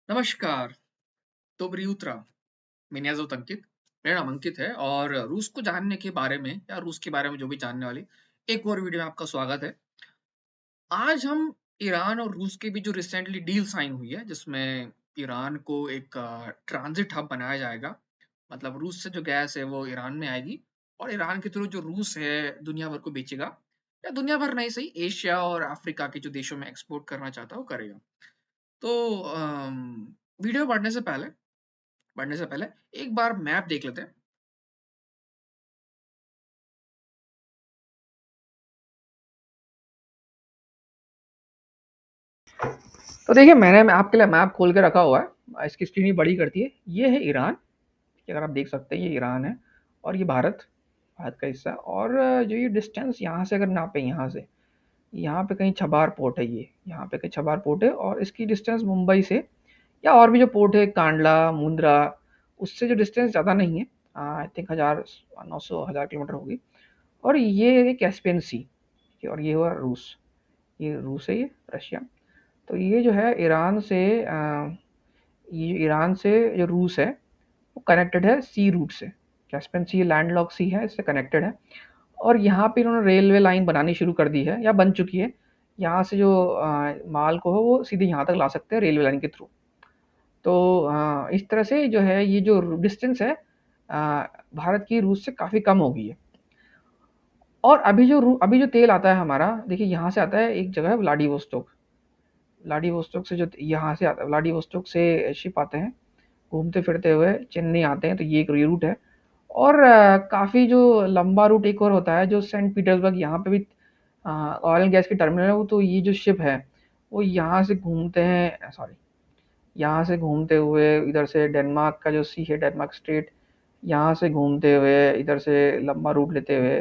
नमस्कार, доброе утро। меня зовут अंकित। मेरा नाम अंकित है और रूस को जानने के बारे में या रूस के बारे में जो भी जानने वाली एक और वीडियो में आपका स्वागत है। आज हम ईरान और रूस के बीच जो रिसेंटली डील साइन हुई है जिसमें ईरान को एक ट्रांजिट हब बनाया जाएगा। मतलब रूस से जो गैस है वो ईरान में आएगी और ईरान के थ्रू जो रूस है दुनिया भर को बेचेगा या दुनिया भर नहीं सही एशिया और अफ्रीका के जो देशों में एक्सपोर्ट करना चाहता है वो करेगा। तो वीडियो बढ़ने से पहले एक बार मैप देख लेते हैं। तो देखिए मैंने आपके लिए मैप खोल के रखा हुआ है, इसकी स्क्रीन ही बड़ी करती है। ये है ईरान, अगर आप देख सकते हैं ये ईरान है और ये भारत भारत का हिस्सा है। और जो ये डिस्टेंस यहाँ से अगर नापे, यहाँ पे कहीं छबार पोर्ट है, ये यहाँ पे कहीं छबार पोर्ट है और इसकी डिस्टेंस मुंबई से या और भी जो पोर्ट है कांडला मुंद्रा, उससे जो डिस्टेंस ज़्यादा नहीं है, आई थिंक 1000 होगी। और ये है कैस्पियन सी और ये हुआ रूस, ये रूस है, ये रशिया। तो ये जो है ईरान से ये ईरान से जो रूस है वो कनेक्टेड है सी रूट से। कैस्पियन सी लैंड लॉक सी है, इससे कनेक्टेड है। और यहाँ पे इन्होंने रेलवे लाइन बनानी शुरू कर दी है या बन चुकी है। यहाँ से जो माल को हो वो सीधे यहाँ तक ला सकते हैं रेलवे लाइन के थ्रू। तो इस तरह से जो है ये जो डिस्टेंस है भारत की रूस से काफ़ी कम हो गई है। और अभी जो तेल आता है हमारा, देखिए यहाँ से आता है, एक जगह है व्लादिवोस्तोक। व्लादिवोस्तोक से जो यहाँ से आता है, व्लादिवोस्तोक से शिप आते हैं घूमते फिरते हुए चेन्नई आते हैं, तो ये एक रूट है। और काफ़ी जो लंबा रूट एक और होता है जो सेंट पीटर्सबर्ग, यहाँ पे भी ऑयल एंड गैस की टर्मिनल है वो। तो ये जो शिप है वो यहाँ से घूमते हैं, सॉरी, यहाँ से घूमते हुए इधर से डेनमार्क का जो सी है, डेनमार्क स्ट्रेट, यहाँ से घूमते हुए इधर से लंबा रूट लेते हुए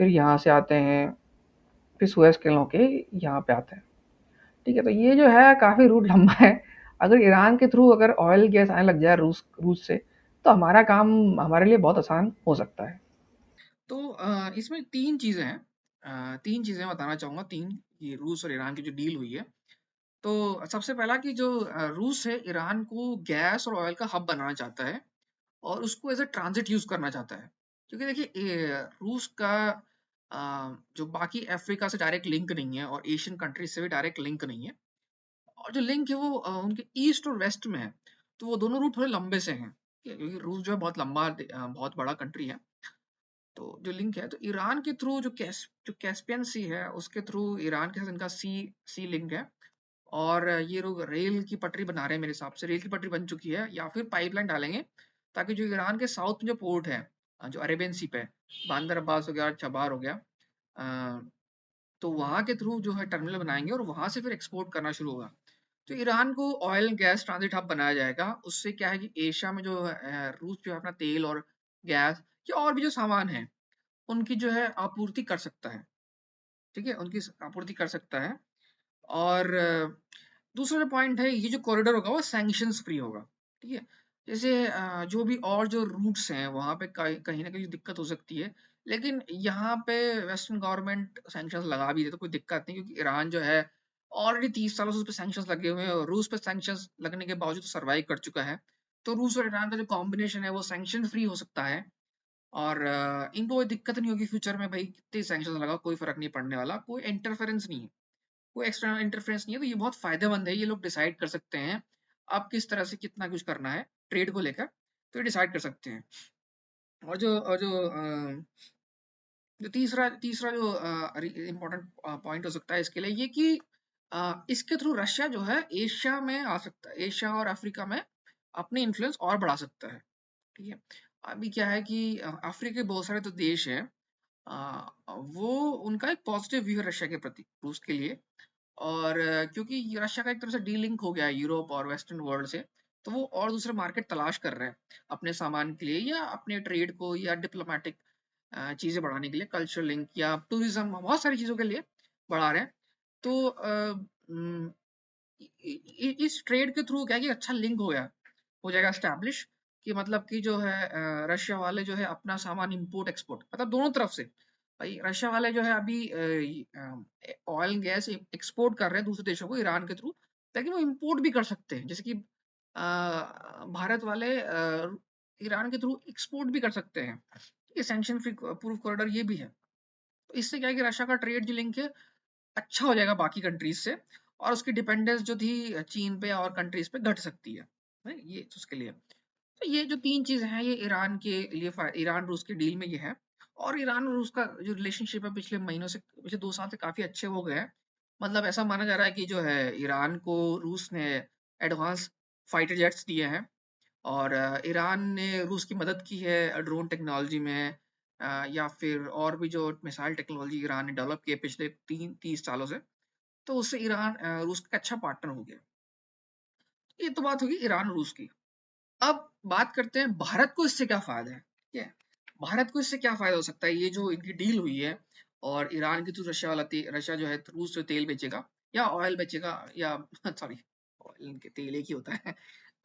फिर यहाँ से आते हैं, फिर सुएज कैनाल होके यहाँ पे आते हैं। ठीक है, तो ये जो है काफ़ी रूट लंबा है। अगर ईरान के थ्रू अगर ऑयल गैस आने लग जाए रूस रूस से, तो हमारा काम हमारे लिए बहुत आसान हो सकता है। तो इसमें 3 चीज़ें हैं। 3 चीज़ें बताना चाहूँगा, 3 ये रूस और ईरान की जो डील हुई है। तो सबसे पहला कि जो रूस है ईरान को गैस और ऑयल का हब बनाना चाहता है और उसको एज़ अ ट्रांज़िट यूज़ करना चाहता है। क्योंकि देखिए रूस का जो बाकी अफ्रीका से डायरेक्ट लिंक नहीं है और एशियन कंट्रीज़ से भी डायरेक्ट लिंक नहीं है। और जो लिंक है वो उनके ईस्ट और वेस्ट में है। तो वो दोनों रूट थोड़े लंबे से हैं, क्योंकि रूस जो है बहुत लंबा बहुत बड़ा कंट्री है। तो जो लिंक है, तो ईरान के थ्रू जो कैस्पियन सी है उसके थ्रू ईरान के साथ इनका सी सी लिंक है। और ये लोग रेल की पटरी बना रहे हैं, मेरे हिसाब से रेल की पटरी बन चुकी है या फिर पाइपलाइन डालेंगे, ताकि जो ईरान के साउथ में जो पोर्ट है, जो अरेबियन सी पे, बांदर अब्बास हो गया, चबार हो गया, अ, तो वहाँ के थ्रू जो है टर्मिनल बनाएंगे और वहां से फिर एक्सपोर्ट करना शुरू होगा। तो ईरान को ऑयल गैस ट्रांजिट हब बनाया जाएगा। उससे क्या है कि एशिया में जो रूस जो है अपना तेल और गैस या और भी जो सामान है उनकी जो है आपूर्ति कर सकता है। ठीक है, उनकी आपूर्ति कर सकता है। और दूसरा जो पॉइंट है, ये जो कॉरिडोर होगा वो सैंक्शंस फ्री होगा। ठीक है, जैसे जो भी और जो रूट्स हैं वहाँ पे कहीं ना कहीं दिक्कत हो सकती है, लेकिन यहाँ पे वेस्टर्न गवर्नमेंट सैंक्शंस लगा भी दे तो कोई दिक्कत नहीं, क्योंकि ईरान जो है ऑलरेडी 30 सालों से उस पर सैंक्शंस लगे हुए हैं और रूस पे सैंक्शंस लगने के बावजूद सर्वाइव कर चुका है। तो रूस और ईरान का जो कॉम्बिनेशन है वो सैंक्शन फ्री हो सकता है। और इनको कोई दिक्कत नहीं होगी फ्यूचर में, भाई कितने सैंक्शन लगा कोई फर्क नहीं पड़ने वाला, कोई इंटरफेरेंस नहीं है, कोई एक्सटर्नल इंटरफेरेंस नहीं है। तो ये बहुत फायदेमंद है, ये लोग डिसाइड कर सकते हैं आप किस तरह से कितना कुछ करना है ट्रेड को लेकर, तो ये डिसाइड कर सकते हैं। और जो तीसरा तीसरा जो इम्पोर्टेंट पॉइंट हो सकता है इसके लिए, ये कि इसके थ्रू रशिया जो है एशिया में आ सकता है, एशिया और अफ्रीका में अपनी इन्फ्लुएंस और बढ़ा सकता है। ठीक है, अभी क्या है कि अफ्रीका के बहुत सारे तो देश हैं, वो उनका एक पॉजिटिव व्यू है रशिया के प्रति, रूस के लिए। और क्योंकि ये रशिया का एक तरह से डीलिंक हो गया है यूरोप और वेस्टर्न वर्ल्ड से, तो वो और दूसरे मार्केट तलाश कर रहे हैं अपने सामान के लिए या अपने ट्रेड को या डिप्लोमेटिक चीजें बढ़ाने के लिए, कल्चरल लिंक या टूरिज्म, बहुत सारी चीजों के लिए बढ़ा रहे हैं। तो इस ट्रेड के थ्रू क्या है कि अच्छा लिंक हो जाएगा स्टैब्लिश, कि मतलब कि जो है रशिया वाले जो है अपना सामान इंपोर्ट एक्सपोर्ट मतलब दोनों तरफ से, भाई रशिया वाले जो है अभी ऑयल गैस एक्सपोर्ट कर रहे हैं दूसरे देशों को ईरान के थ्रू, ताकि वो इंपोर्ट भी कर सकते हैं। जैसे कि भारत वाले ईरान के थ्रू एक्सपोर्ट भी कर सकते हैं। ये सैंक्शन फ्री प्रूफ कॉरिडोर ये भी है। तो इससे क्या है कि रशिया का ट्रेड जो लिंक है अच्छा हो जाएगा बाकी कंट्रीज से, और उसकी डिपेंडेंस जो थी चीन पे और कंट्रीज पे घट सकती है। ये तो उसके लिए, तो ये जो तीन चीजें हैं ये ईरान के लिए ईरान रूस के डील में ये है। और ईरान और रूस का जो रिलेशनशिप है पिछले महीनों से, पिछले 2 साल से काफी अच्छे हो गए हैं। मतलब ऐसा माना जा रहा है कि जो है ईरान को रूस ने एडवांस फाइटर जेट्स दिए हैं, और ईरान ने रूस की मदद की है ड्रोन टेक्नोलॉजी में, या फिर और भी जो मिसाइल टेक्नोलॉजी ईरान ने डेवलप की है पिछले 30 सालों से। तो उससे ईरान रूस का अच्छा पार्टनर हो गया। ये तो बात होगी ईरान और रूस की। अब बात करते हैं भारत को इससे क्या फायदा है। ठीक है, भारत को इससे क्या फायदा हो सकता है, ये जो इनकी डील हुई है और ईरान की थ्रू रशिया वाला रशिया जो है रूस से तेल बेचेगा या ऑयल बेचेगा, या सॉरी, ऑयल के तेल एक ही होता है,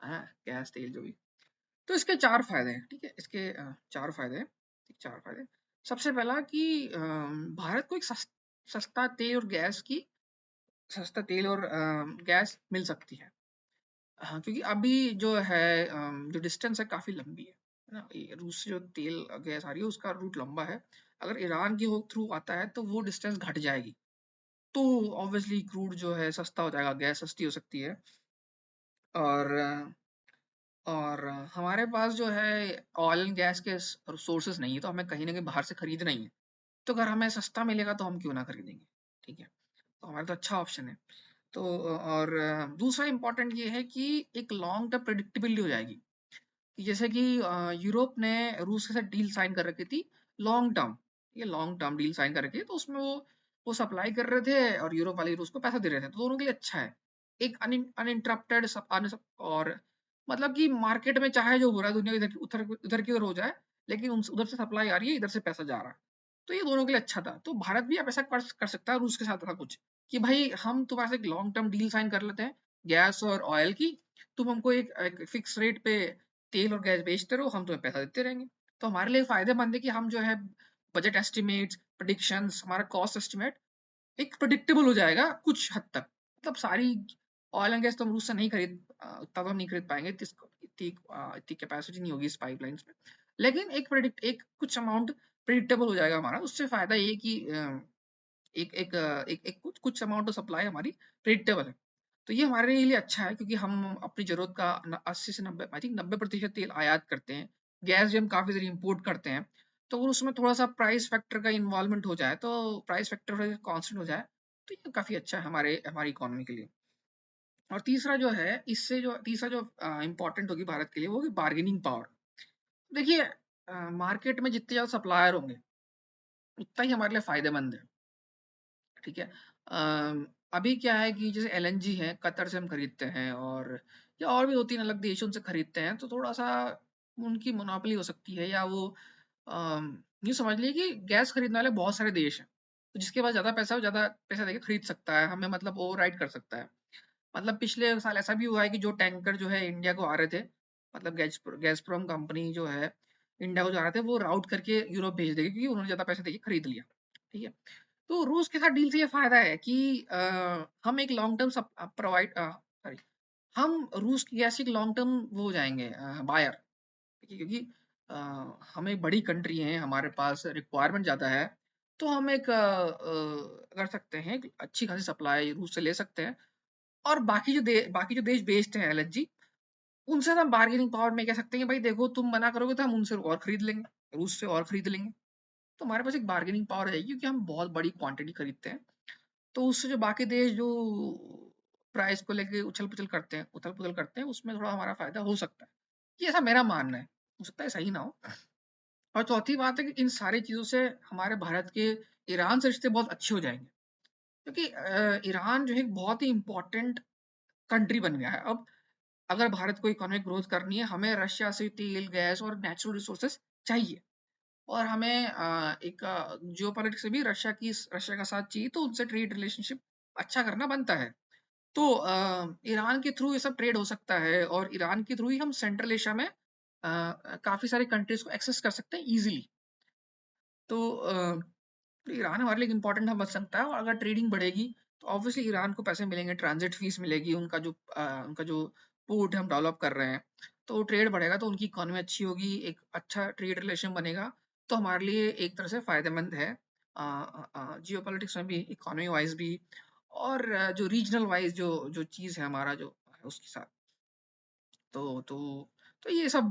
हाँ, गैस तेल जो भी। तो इसके चार फायदे हैं। ठीक है, इसके चार फायदे हैं। चार फायदे, सबसे पहला कि भारत को एक सस्ता तेल और गैस की, सस्ता तेल और गैस मिल सकती है। हाँ, क्योंकि अभी जो है जो डिस्टेंस है काफी लंबी है ना। ये रूस से जो तेल गैस आ रही है उसका रूट लंबा है। अगर ईरान के थ्रू आता है तो वो डिस्टेंस घट जाएगी, तो ऑब्वियसली क्रूड जो है सस्ता हो जाएगा, गैस सस्ती हो सकती है। और हमारे पास जो है ऑयल एंड गैस के सोर्सेस नहीं है, तो हमें कहीं ना कहीं बाहर से खरीदना ही है। तो अगर हमें सस्ता मिलेगा तो हम क्यों ना खरीदेंगे। ठीक है, तो हमारा तो अच्छा ऑप्शन है। तो और दूसरा इम्पोर्टेंट ये है कि एक लॉन्ग टर्म प्रेडिक्टेबिलिटी हो जाएगी। जैसे कि यूरोप ने रूस के साथ डील साइन कर रखी थी लॉन्ग टर्म, ये लॉन्ग टर्म डील साइन कर रखी है, तो उसमें वो सप्लाई कर रहे थे और यूरोप वाले रूस को पैसा दे रहे थे, तो दोनों के लिए अच्छा है। एक अनइंटरप्टेड और मतलब कि मार्केट में चाहे जो हो रहा है दुनिया इधर उधर उधर की ओर हो जाए, लेकिन उधर से सप्लाई आ रही है, इधर से पैसा जा रहा है। तो ये दोनों के लिए अच्छा था। तो भारत भी अब ऐसा कर सकता है रूस के साथ ऐसा कुछ, कि भाई हम तुम्हारे से एक लॉन्ग टर्म डील साइन कर लेते हैं गैस और ऑयल की, तुम हमको एक फिक्स रेट पे तेल और गैस बेचते रहो, हम तुम्हें पैसा देते रहेंगे। तो हमारे लिए फायदेमंद है कि हम जो है बजट एस्टिमेट्स, प्रेडिक्शंस, हमारा कॉस्ट एस्टिमेट एक प्रेडिक्टेबल हो जाएगा कुछ हद तक। मतलब सारी ऑयल एंड गैस तो हम रूस से नहीं उतना तो हम नहीं खरीद पाएंगे, इतनी कैपेसिटी नहीं होगी इस पाइपलाइंस में। लेकिन एक कुछ अमाउंट प्रेडिक्टेबल हो जाएगा हमारा। उससे फायदा ये कि एक एक एक, एक कुछ कुछ अमाउंट ऑफ सप्लाई हमारी प्रेडिक्टेबल है। तो ये हमारे लिए अच्छा है, क्योंकि हम अपनी जरूरत का 80 से 90, आई थिंक 90% तेल आयात करते हैं। गैस भी हम काफी सारी इंपोर्ट करते हैं। तो अगर उसमें थोड़ा सा प्राइस फैक्टर का इन्वॉल्वमेंट हो जाए, तो प्राइस फैक्टर कांस्टेंट हो जाए, तो ये काफी अच्छा है हमारी इकोनॉमी के लिए। और तीसरा जो है, इससे जो तीसरा जो इम्पोर्टेंट होगी भारत के लिए, वो होगी बार्गेनिंग पावर। देखिए, मार्केट में जितने ज्यादा सप्लायर होंगे उतना ही हमारे लिए फायदेमंद है। ठीक है, अभी क्या है कि जैसे एलएनजी है, कतर से हम खरीदते हैं, और या और भी 2-3 अलग देशों से खरीदते हैं, तो थोड़ा सा उनकी मोनोपोली हो सकती है, या वो यूँ समझ लीजिए कि गैस खरीदने वाले बहुत सारे देश हैं, तो जिसके पास ज़्यादा पैसा है वो ज़्यादा पैसा देके खरीद सकता है, हमें मतलब ओवरराइड कर सकता है। मतलब पिछले साल ऐसा भी हुआ है कि जो टैंकर जो है इंडिया को आ रहे थे, मतलब गैसप्रोम कंपनी जो है इंडिया को जो आ रहे थे, वो राउट करके यूरोप भेज देगी, क्योंकि उन्होंने ज़्यादा पैसे देके खरीद लिया। ठीक है, तो रूस के साथ डील से ये फायदा है कि हम एक लॉन्ग टर्म प्रोवाइड सॉरी हम रूस की गैस की लॉन्ग टर्म वो हो जाएंगे बायर। क्योंकि हमें बड़ी कंट्री है, हमारे पास रिक्वायरमेंट ज़्यादा है, तो हम एक कर सकते हैं, एक अच्छी खासी सप्लाई रूस से ले सकते हैं। और बाकी जो देश बेचते हैं एलएनजी, उनसे हम बार्गेनिंग पावर में कह सकते हैं भाई देखो तुम मना करोगे तो हम उनसे और खरीद लेंगे, रूस से और खरीद लेंगे। तो हमारे पास एक बार्गेनिंग पावर है, क्योंकि हम बहुत बड़ी क्वांटिटी खरीदते हैं। तो उससे जो बाकी देश जो प्राइस को लेके उथल पुथल करते हैं, उसमें थोड़ा हमारा फायदा हो सकता है। ये ऐसा मेरा मानना है, हो सकता है सही ना हो। और चौथी बात है कि इन सारी चीजों से हमारे भारत के ईरान से रिश्ते बहुत अच्छे हो जाएंगे, क्योंकि ईरान जो है एक बहुत ही इंपॉर्टेंट कंट्री बन गया है अब। अगर भारत को इकोनॉमिक ग्रोथ करनी है, हमें रशिया से तेल गैस और नेचुरल रिसोर्सेस चाहिए, और हमें एक जियोपॉलिटिक्स से भी रशिया का साथ चाहिए, तो उनसे ट्रेड रिलेशनशिप अच्छा करना बनता है। तो ईरान के थ्रू ये सब ट्रेड हो सकता है, और ईरान के थ्रू ही हम सेंट्रल एशिया में काफी सारी कंट्रीज को एक्सेस कर सकते हैं इजीली। तो ईरान हमारे लिए इंपॉर्टेंट हम बच सकता है, और अगर ट्रेडिंग बढ़ेगी तो ऑब्वियसली ईरान को पैसे मिलेंगे, ट्रांजिट फीस मिलेगी, उनका जो पोर्ट हम डेवलप कर रहे हैं, तो ट्रेड बढ़ेगा तो उनकी इकोनॉमी अच्छी होगी, एक अच्छा ट्रेड रिलेशन बनेगा, तो हमारे लिए एक तरह से फ़ायदेमंद है। जियोपॉलिटिक्स में भी, इकोनॉमी वाइज़ भी, और जो रीजनल वाइज़ जो जो चीज़ है हमारा जो उसके साथ। तो तो तो ये सब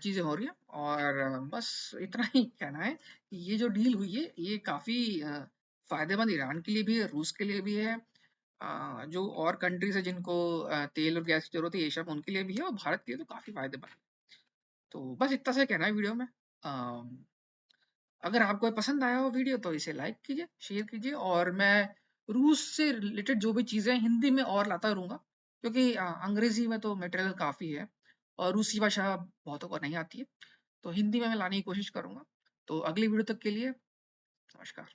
चीज़ें हो रही हैं, और बस इतना ही कहना है कि ये जो डील हुई है ये काफ़ी फ़ायदेमंद ईरान के लिए भी है, रूस के लिए भी है, जो और कंट्रीज़ है जिनको तेल और गैस की ज़रूरत है एशिया में उनके लिए भी है, और भारत के लिए तो काफ़ी फ़ायदेमंद है। तो बस इतना सा कहना है वीडियो में। अगर आपको पसंद आया हो वीडियो तो इसे लाइक कीजिए, शेयर कीजिए, और मैं रूस से रिलेटेड जो भी चीज़ें हैं हिंदी में और लाता रहूँगा, क्योंकि अंग्रेज़ी में तो मटेरियल काफ़ी है और रूसी भाषा बहुतों को नहीं आती है, तो हिंदी में मैं लाने की कोशिश करूँगा। तो अगली वीडियो तक के लिए नमस्कार।